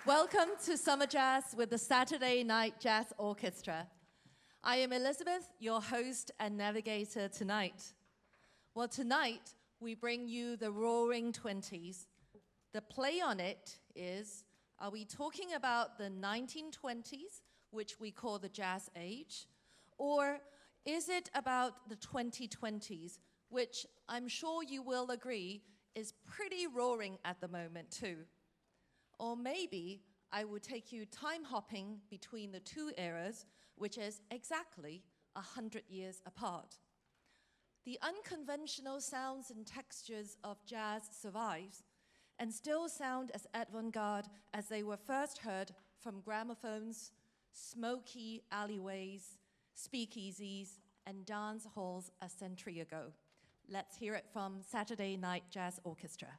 Welcome to Summer Jazz with the Saturday Night Jazz Orchestra. I am Elizabeth, your host and navigator tonight. Well, tonight we bring you the Roaring Twenties. The play on it is, are we talking about the 1920s, which we call the Jazz Age, or is it about the 2020s, which I'm sure you will agree is pretty roaring at the moment too? Or maybe I will take you time hopping between the two eras, which is exactly 100 years apart. The unconventional sounds and textures of jazz survives and still sound as avant-garde as they were first heard from gramophones, smoky alleyways, speakeasies, and dance halls a century ago. Let's hear it from Saturday Night Jazz Orchestra.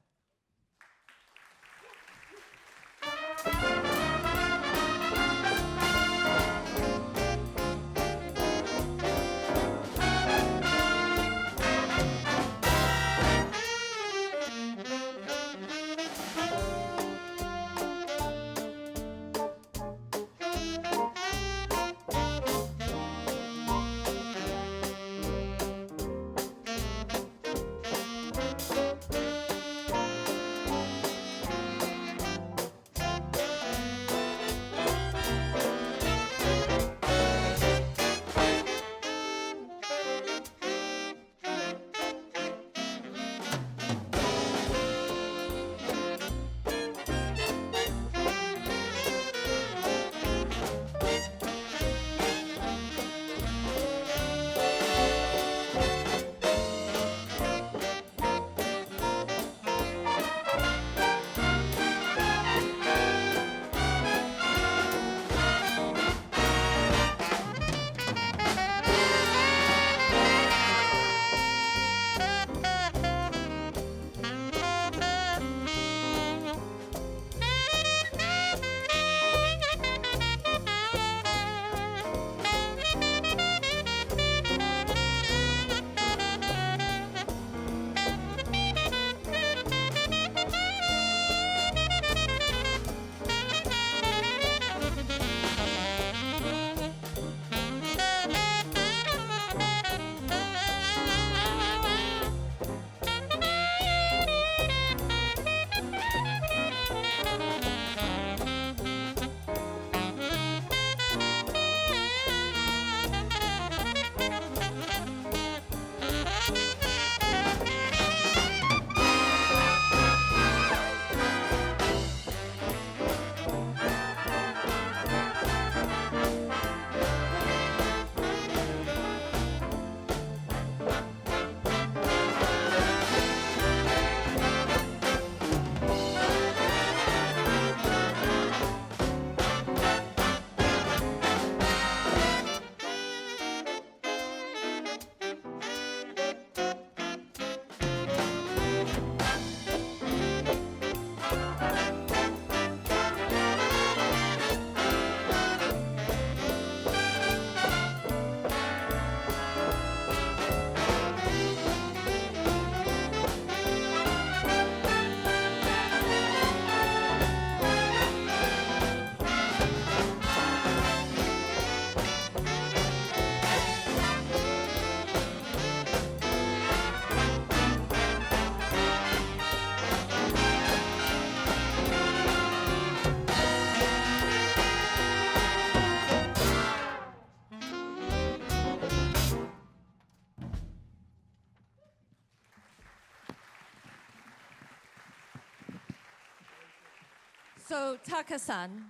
So, Taka-san,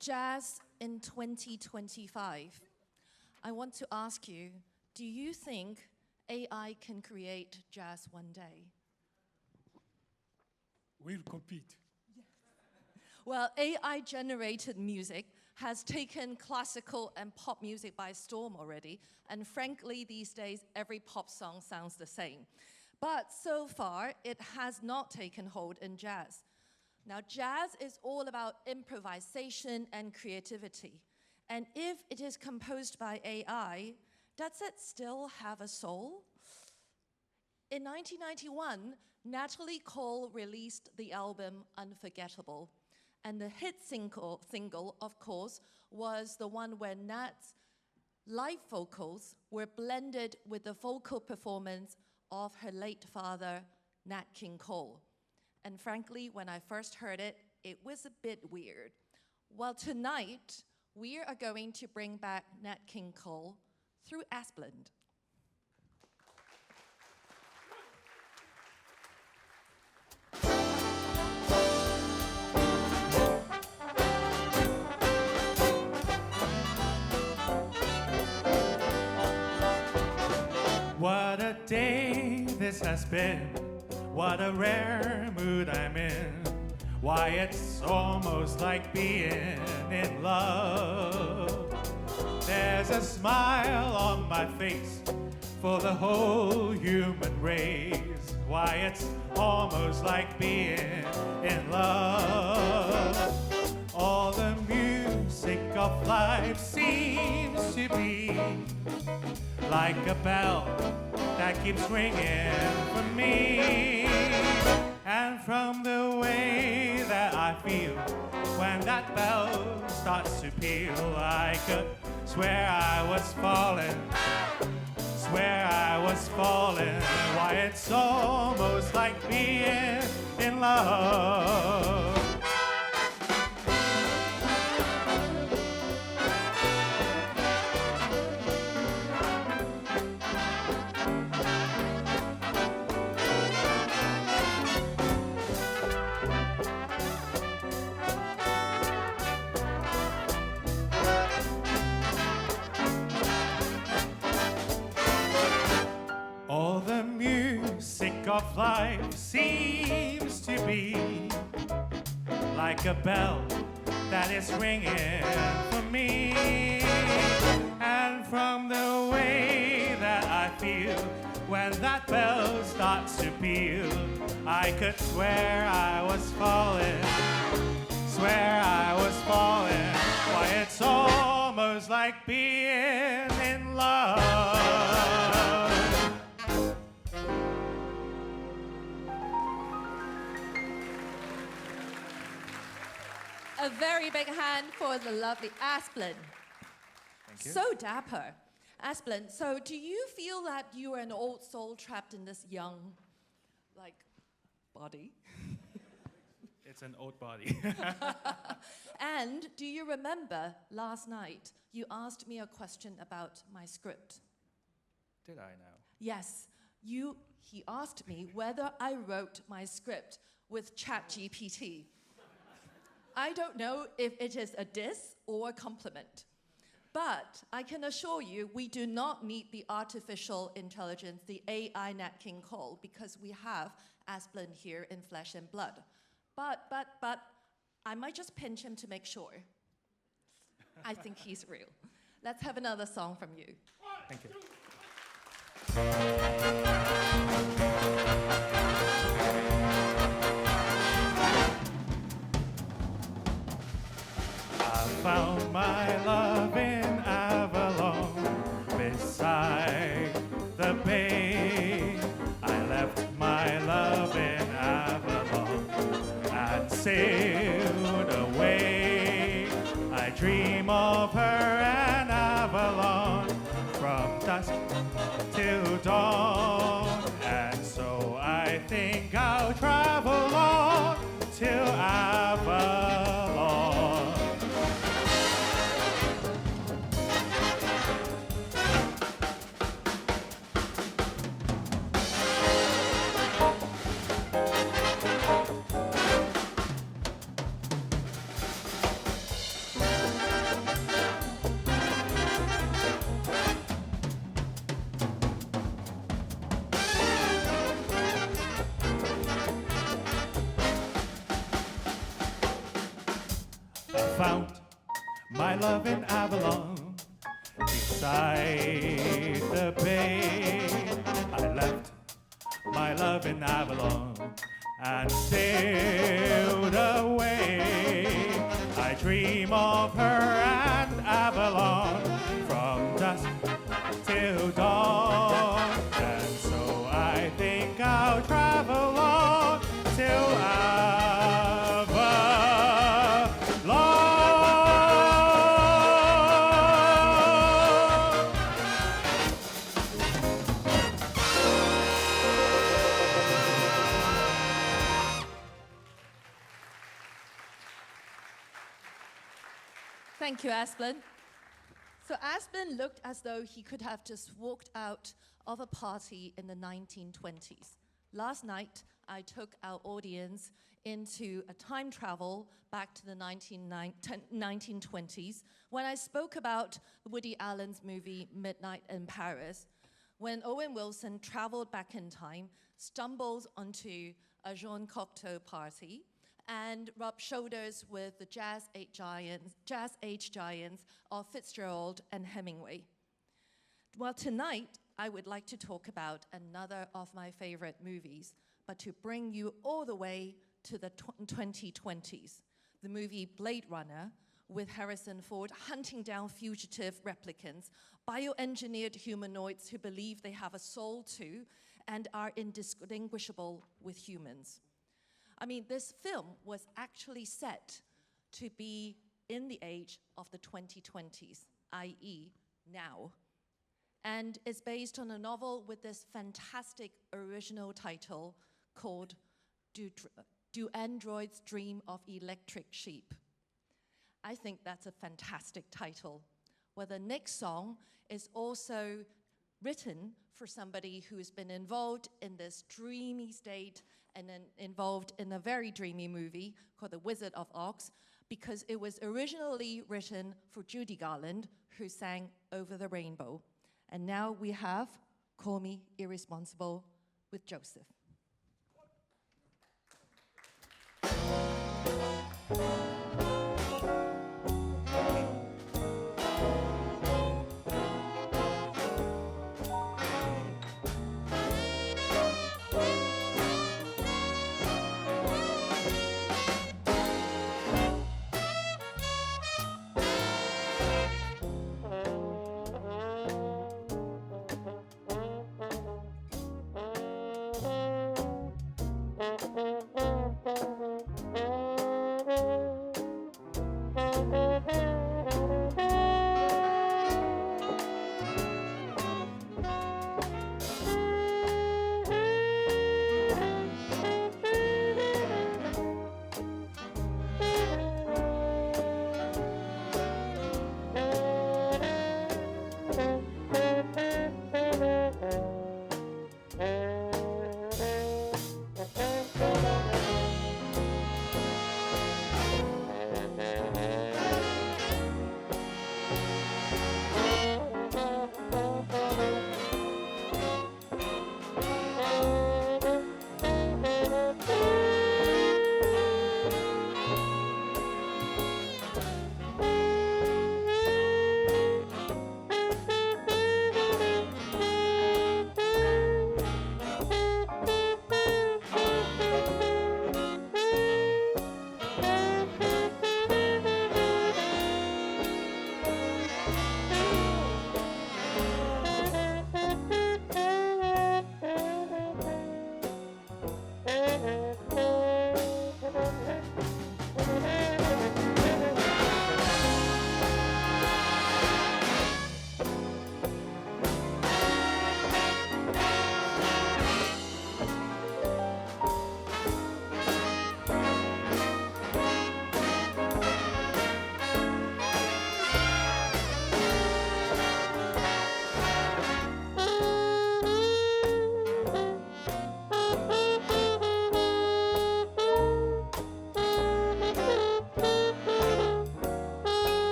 jazz in 2025. I want to ask you, do you think AI can create jazz one day? We'll compete. Well, AI-generated music has taken classical and pop music by storm already, and frankly, these days, every pop song sounds the same. But so far, it has not taken hold in jazz. Now, jazz is all about improvisation and creativity. And if it is composed by AI, does it still have a soul? In 1991, Natalie Cole released the album Unforgettable. And the hit single, of course, was the one where Nat's live vocals were blended with the vocal performance of her late father, Nat King Cole. And frankly, when I first heard it, it was a bit weird. Well, tonight, we are going to bring back Nat King Cole through Asplund. What a day this has been. What a rare mood I'm in. Why, it's almost like being in love. There's a smile on my face for the whole human race. Why, it's almost like being in love. All the music of life seems to be like a bell that keeps ringing for me. And from the way that I feel when that bell starts to peal, I could swear I was falling, swear I was falling. Why, it's almost like being in love. All the music of life seems to be like a bell that is ringing for me. And from the way that I feel when that bell starts to peal, I could swear I was falling, swear I was falling. Why, it's almost like being in love. A very big hand for the lovely Asplund. Thank you. So dapper. Asplund, so do you feel that you are an old soul trapped in this young, body? It's an old body. And do you remember last night you asked me a question about my script? Did I now? Yes, he asked me whether I wrote my script with ChatGPT. I don't know if it is a diss or a compliment, but I can assure you we do not need the artificial intelligence, the AI Nat King Cole, because we have Asplund here in flesh and blood. But, I might just pinch him to make sure. I think he's real. Let's have another song from you. Thank you. I found my love in Avalon, beside the bay. I left my love in Avalon and sailed away. I dream of her and Avalon from dusk till dawn, and so I think I'll travel on till Avalon. found my love in Avalon. Beside the bay, I left my love in Avalon and sailed away. I dream of her and Avalon from dusk till dawn, and so I think I'll travel on till Thank you, Asplin. So Asplin looked as though he could have just walked out of a party in the 1920s. Last night, I took our audience into a time travel back to the 1920s when I spoke about Woody Allen's movie Midnight in Paris, when Owen Wilson traveled back in time, stumbles onto a Jean Cocteau party, and rubbed shoulders with the jazz age giants of Fitzgerald and Hemingway. Well, tonight, I would like to talk about another of my favorite movies, but to bring you all the way to the 2020s, the movie Blade Runner, with Harrison Ford hunting down fugitive replicants, bioengineered humanoids who believe they have a soul too, and are indistinguishable with humans. I mean, this film was actually set to be in the age of the 2020s, i.e. now. And it's based on a novel with this fantastic original title called Do Androids Dream of Electric Sheep? I think that's a fantastic title, where the next song is also written for somebody who's been involved in this dreamy state and then involved in a very dreamy movie called The Wizard of Oz, because it was originally written for Judy Garland, who sang Over the Rainbow. And now we have Call Me Irresponsible with Joseph.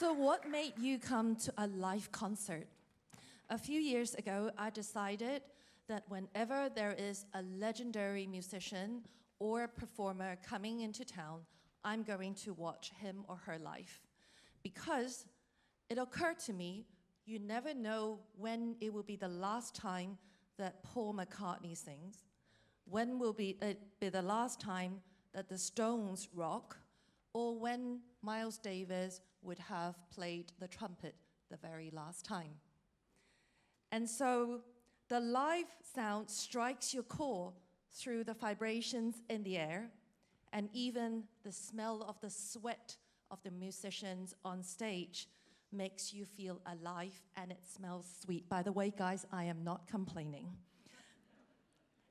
So what made you come to a live concert? A few years ago, I decided that whenever there is a legendary musician or performer coming into town, I'm going to watch him or her live. Because it occurred to me, you never know when it will be the last time that Paul McCartney sings. When will it be the last time that the Stones rock, or when Miles Davis would have played the trumpet the very last time. And so the live sound strikes your core through the vibrations in the air, and even the smell of the sweat of the musicians on stage makes you feel alive, and it smells sweet. By the way, guys, I am not complaining.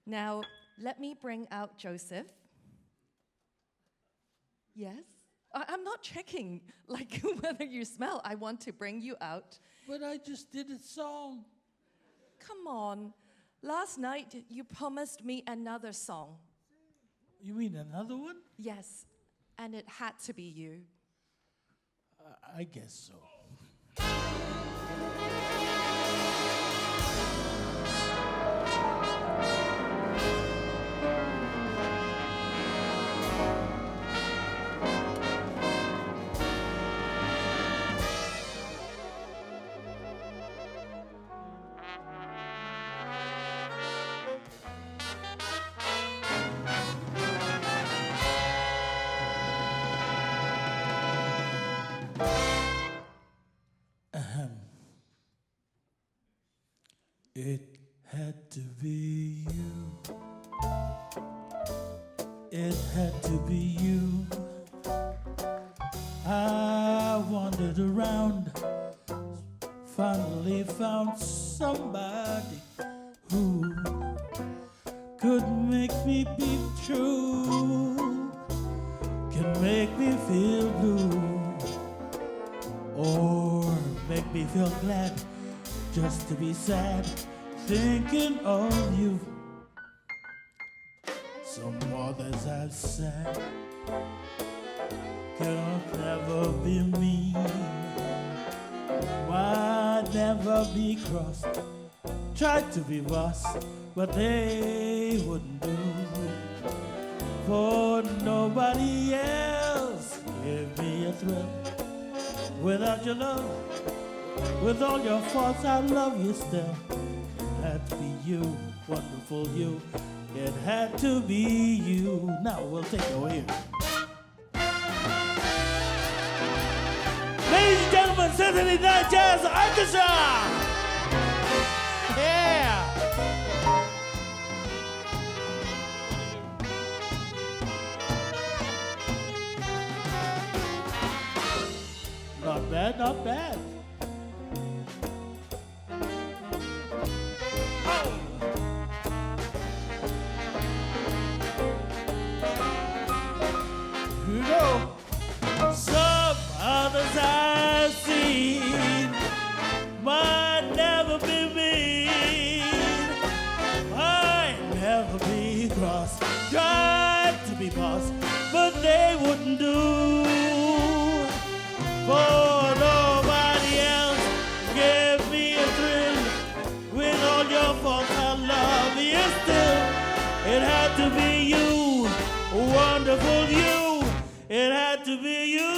Now, let me bring out Joseph. Yes? I'm not checking like whether you smell. I want to bring you out. But I just did a song. Come on. Last night, you promised me another song. You mean another one? Yes, and it had to be you. I guess so. It had to be you. It had to be you. I wandered around, finally found somebody who could make me be true, can make me feel blue, or make me feel glad just to be sad, thinking of you. Some others have said could never be me. Why never be crossed? Tried to be boss, but they wouldn't do. For nobody else gave me a thrill. Without your love, with all your faults, I love you still. It had to be you, wonderful you. It had to be you. Now we'll take it away here. Ladies and gentlemen, Saturday Night Jazz Orchestra! Yeah! Not bad, not bad. Some others I've seen might never be mean, might never be cross, tried to be boss, but they wouldn't do. For nobody else gave me a thrill. With all your faults, I love you still. It had to be you, wonderful you. It had to be you.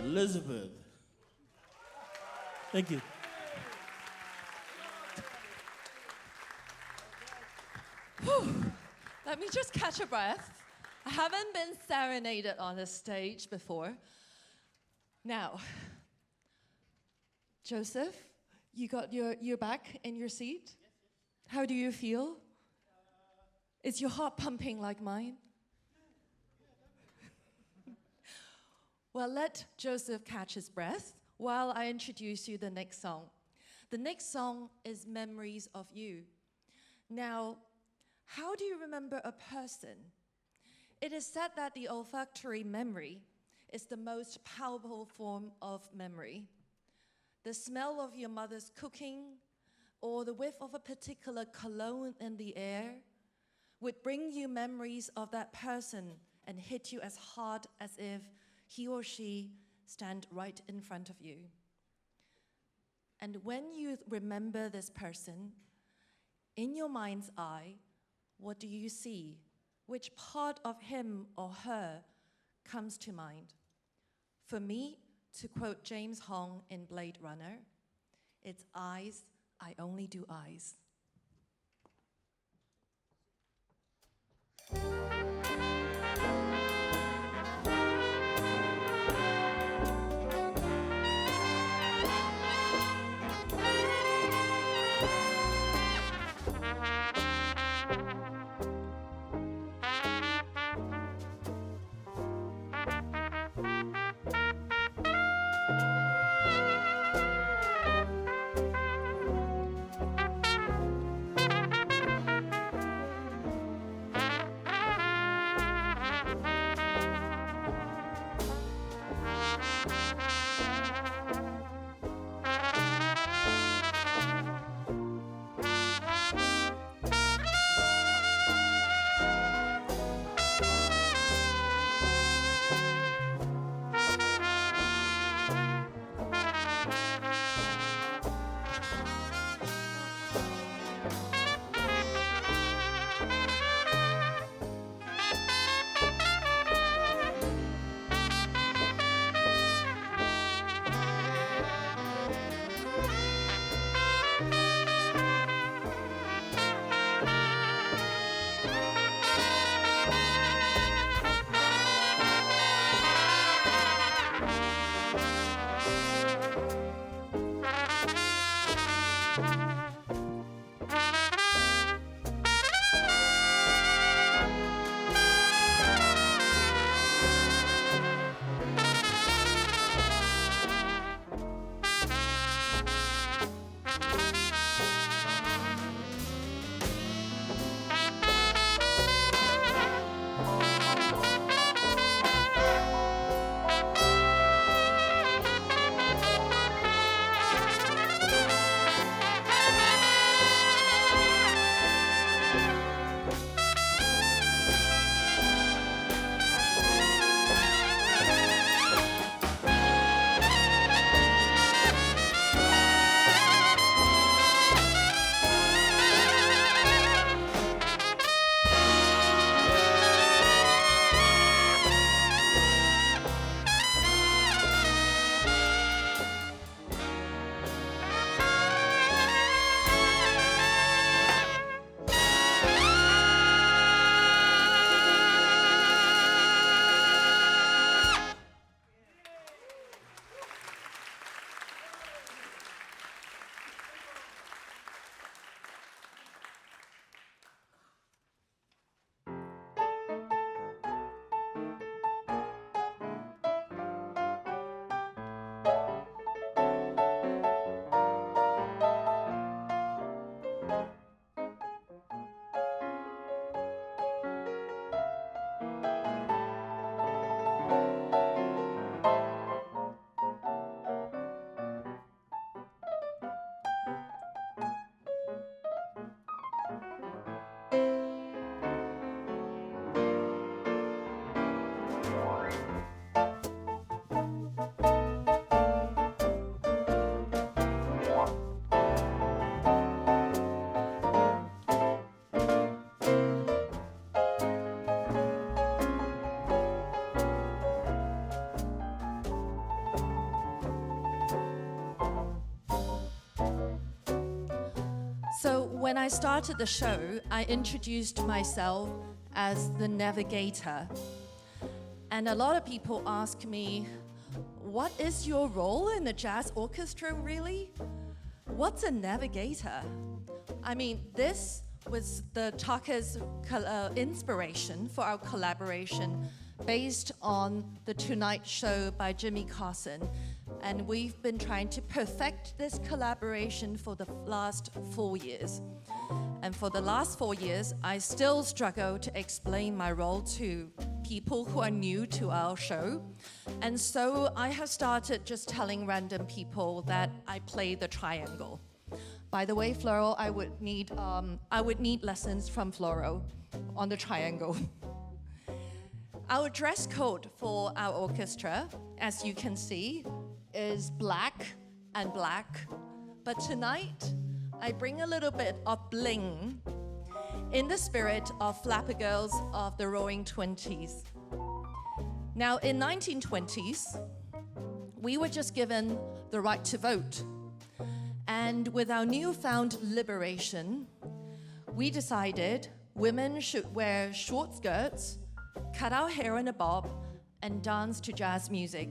Elizabeth. Thank you. Whew. Let me just catch a breath. I haven't been serenaded on a stage before. Now, Joseph, you got your back in your seat? How do you feel? Is your heart pumping like mine? Well, let Joseph catch his breath while I introduce you the next song. The next song is Memories of You. Now, how do you remember a person? It is said that the olfactory memory is the most powerful form of memory. The smell of your mother's cooking, or the whiff of a particular cologne in the air, would bring you memories of that person and hit you as hard as if he or she stand right in front of you. And when you remember this person, in your mind's eye, what do you see? Which part of him or her comes to mind? For me, to quote James Hong in Blade Runner, it's eyes, I only do eyes. So when I started the show, I introduced myself as the navigator. And a lot of people ask me, what is your role in the jazz orchestra, really? What's a navigator? I mean, this was the Taka's inspiration for our collaboration based on the Tonight Show by Jimmy Carson. And we've been trying to perfect this collaboration for the last 4 years. And for the last 4 years, I still struggle to explain my role to people who are new to our show. And so I have started just telling random people that I play the triangle. By the way, Floro, I would need lessons from Floro on the triangle. Our dress code for our orchestra, as you can see, is black and black. But tonight, I bring a little bit of bling in the spirit of Flapper Girls of the Roaring Twenties. Now, in 1920s, we were just given the right to vote. And with our newfound liberation, we decided women should wear short skirts, cut our hair in a bob, and dance to jazz music.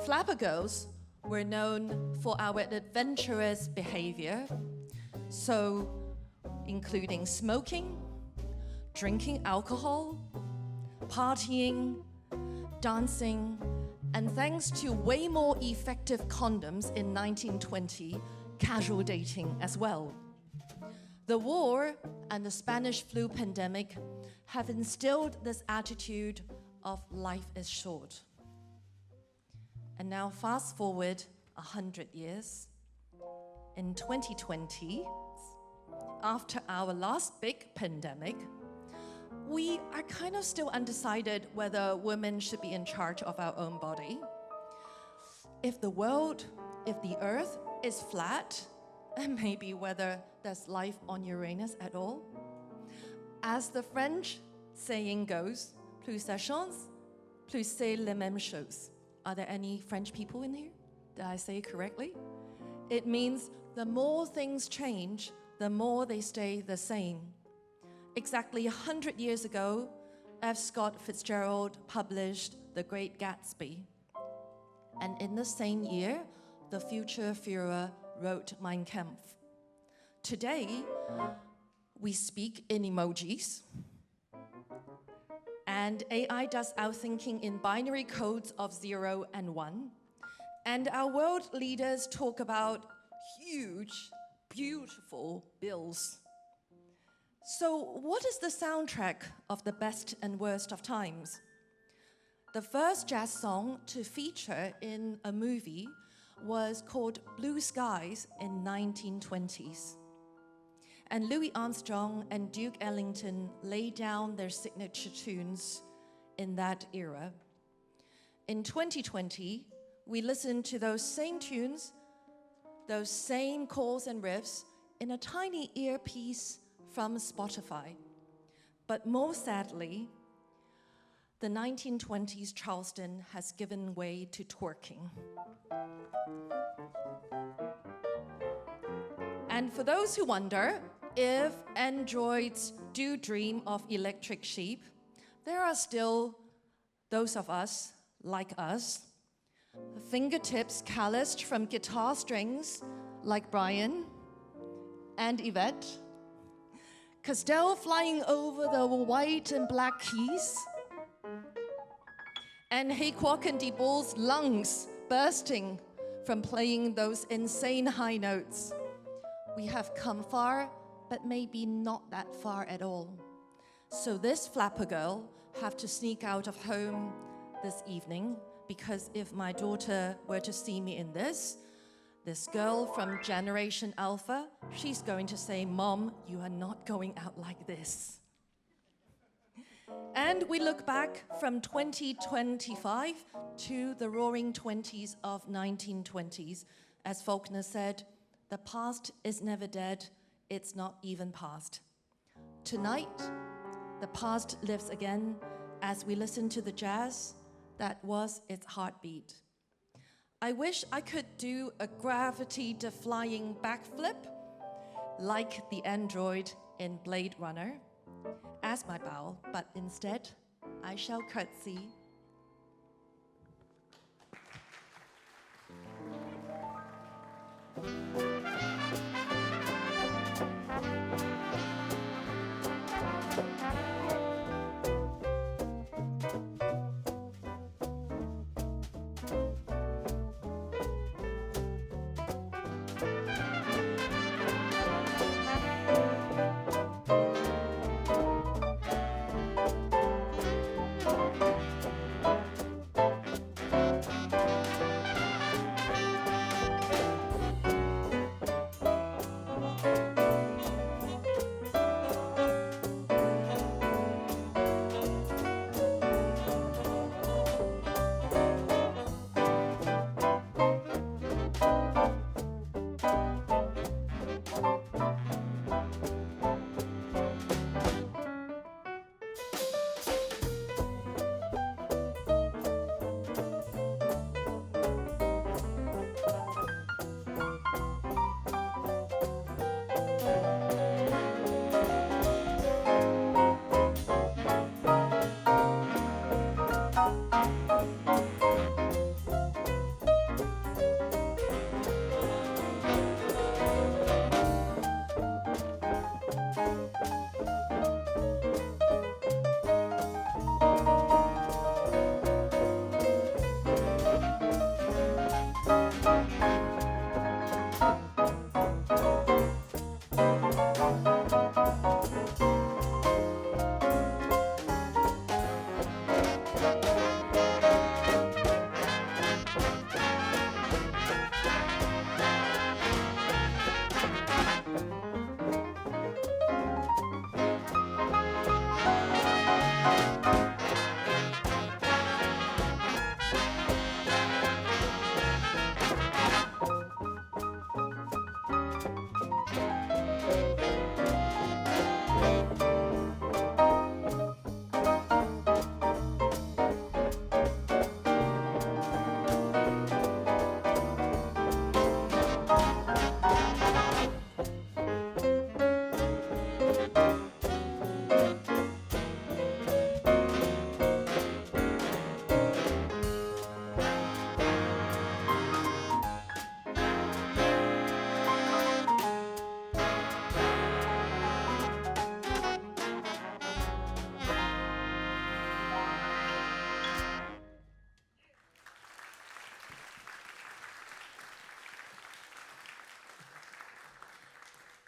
Flapper Girls were known for our adventurous behavior, so including smoking, drinking alcohol, partying, dancing, and thanks to way more effective condoms in 1920, casual dating as well. The war and the Spanish flu pandemic have instilled this attitude of life is short. And now fast forward 100 years. In 2020, after our last big pandemic, we are kind of still undecided whether women should be in charge of our own body. If the earth is flat, and maybe whether there's life on Uranus at all. As the French saying goes, plus ça change, plus c'est les mêmes choses. Are there any French people in here? Did I say it correctly? It means the more things change, the more they stay the same. Exactly 100 years ago, F. Scott Fitzgerald published The Great Gatsby. And in the same year, the future Führer wrote Mein Kampf. Today, we speak in emojis, and AI does our thinking in binary codes of 0 and 1. And our world leaders talk about huge, beautiful bills. So what is the soundtrack of the best and worst of times? The first jazz song to feature in a movie was called Blue Skies in 1920s. And Louis Armstrong and Duke Ellington laid down their signature tunes in that era. In 2020, we listened to those same tunes, those same chords and riffs in a tiny earpiece from Spotify. But more sadly, the 1920s Charleston has given way to twerking. And for those who wonder if androids do dream of electric sheep, there are still those of us, like us, fingertips calloused from guitar strings, like Brian and Yvette, Castell flying over the white and black keys, and Hayquark and DeBoer's lungs bursting from playing those insane high notes. We have come far, but maybe not that far at all. So this flapper girl have to sneak out of home this evening, because if my daughter were to see me in this girl from Generation Alpha, she's going to say, "Mom, you are not going out like this." And we look back from 2025 to the roaring 20s of 1920s. As Faulkner said, the past is never dead, it's not even past. Tonight, the past lives again as we listen to the jazz that was its heartbeat. I wish I could do a gravity-defying backflip like the android in Blade Runner as my bow, but instead, I shall curtsy.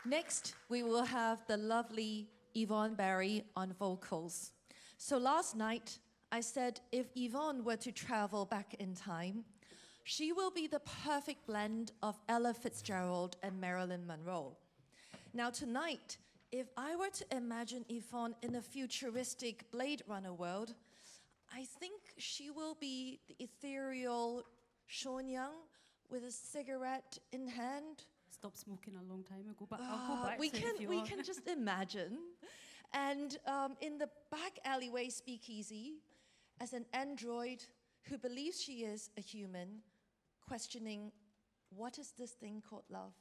Next, we will have the lovely Yvonne Barry on vocals. So last night, I said if Yvonne were to travel back in time, she will be the perfect blend of Ella Fitzgerald and Marilyn Monroe. Now tonight, if I were to imagine Yvonne in a futuristic Blade Runner world, I think she will be the ethereal Sean Young with a cigarette in hand. Stopped smoking a long time ago, but I'll go back we to it if you we want. can just imagine. And in the back alleyway speakeasy, as an android who believes she is a human, questioning, what is this thing called love?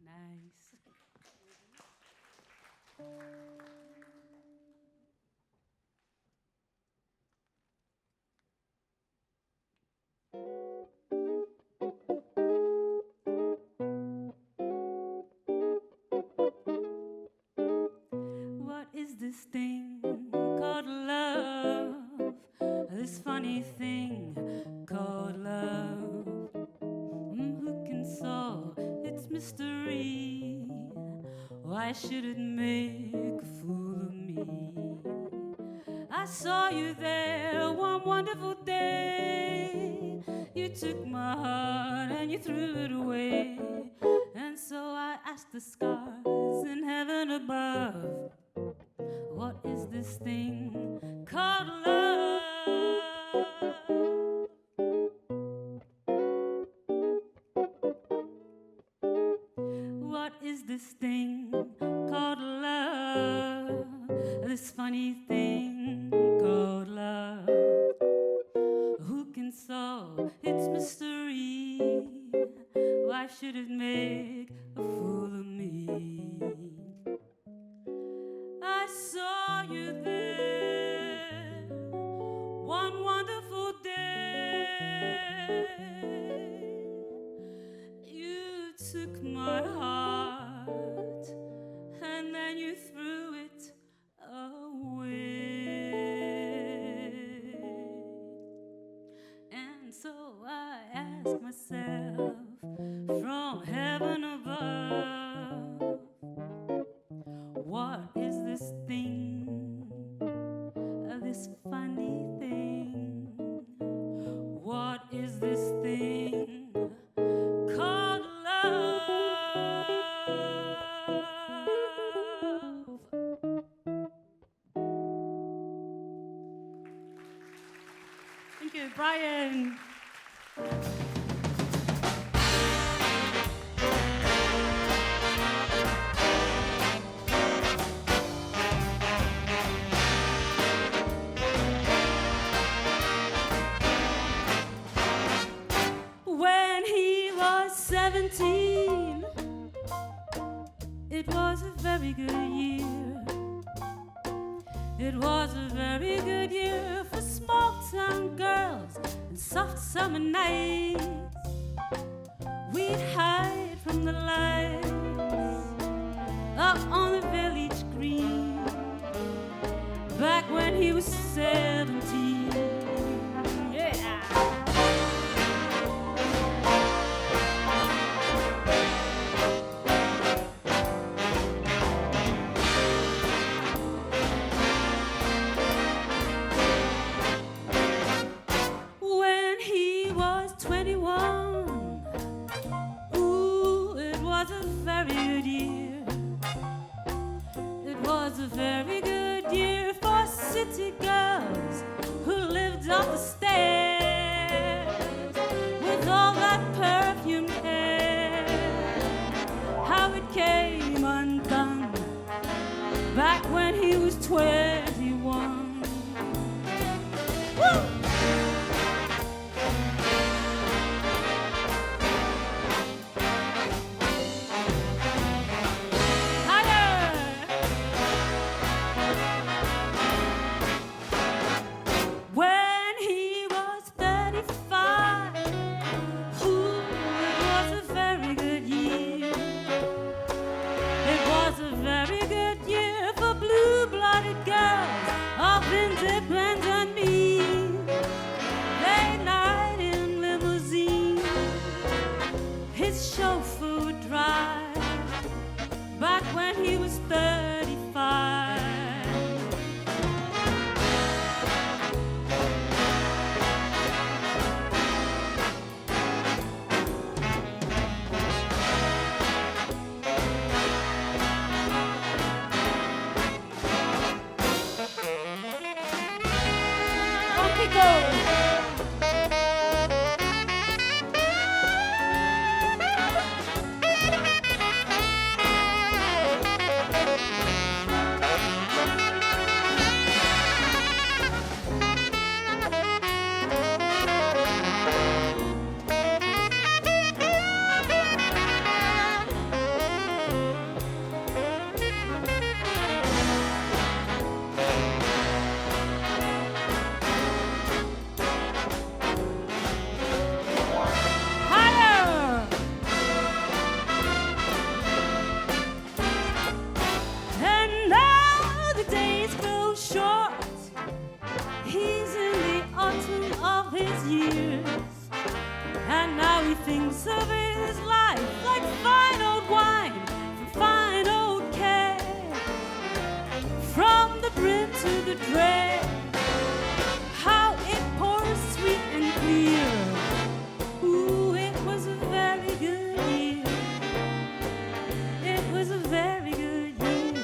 Nice. What is this thing called love? This funny thing called love. Who can solve its mystery? Why should it make a fool of me? I saw you there one wonderful day. You took my heart and you threw it away. And so I asked the stars in heaven above, what is this thing called love? What is this thing called love? This funny thing called love. Who can solve its mystery? Why should it make a fool of me? I saw you there one wonderful day. You took my heart and then you threw it away. And so I ask myself from heaven above, what is this thing, this funny thing? What is this thing called love? Thank you, Brian. When he was 17, it was a very good year. It was a very good year for small-town soft summer nights, we'd hide from the lights up on the village green, back when he was 17. Yeah. When he was 21, ooh, it was a very good year. It was a very good year for city girls who lived up the stairs with all that perfumed hair. How it came undone back when he was 21. Woo! When he was 35, ooh, it was a very good year. It was a very good year for blue-blooded girls of independent means. Late night in limousine, his chauffeur would drive back when he was 35. Okay, go. Higher! And now the days grow short. He's in the autumn of his years, and now he thinks of his life like fine old wine from fine old care. From the brim to the drain, how it pours sweet and clear. Ooh, it was a very good year. It was a very good year.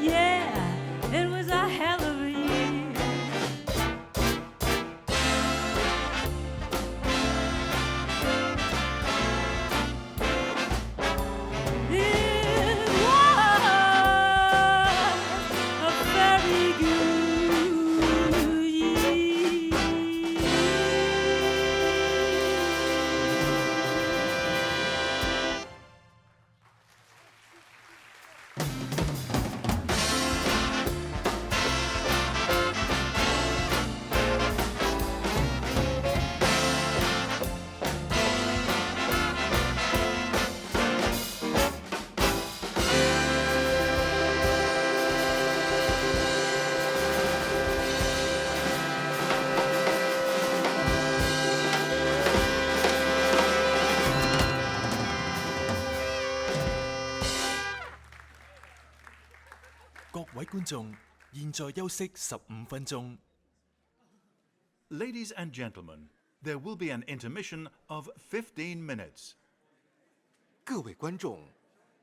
Yeah, it was a hell of a year. It was a very good year. Ladies and gentlemen, there will be an intermission of 15 minutes. 各位观众，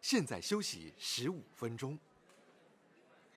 现在休息15分钟。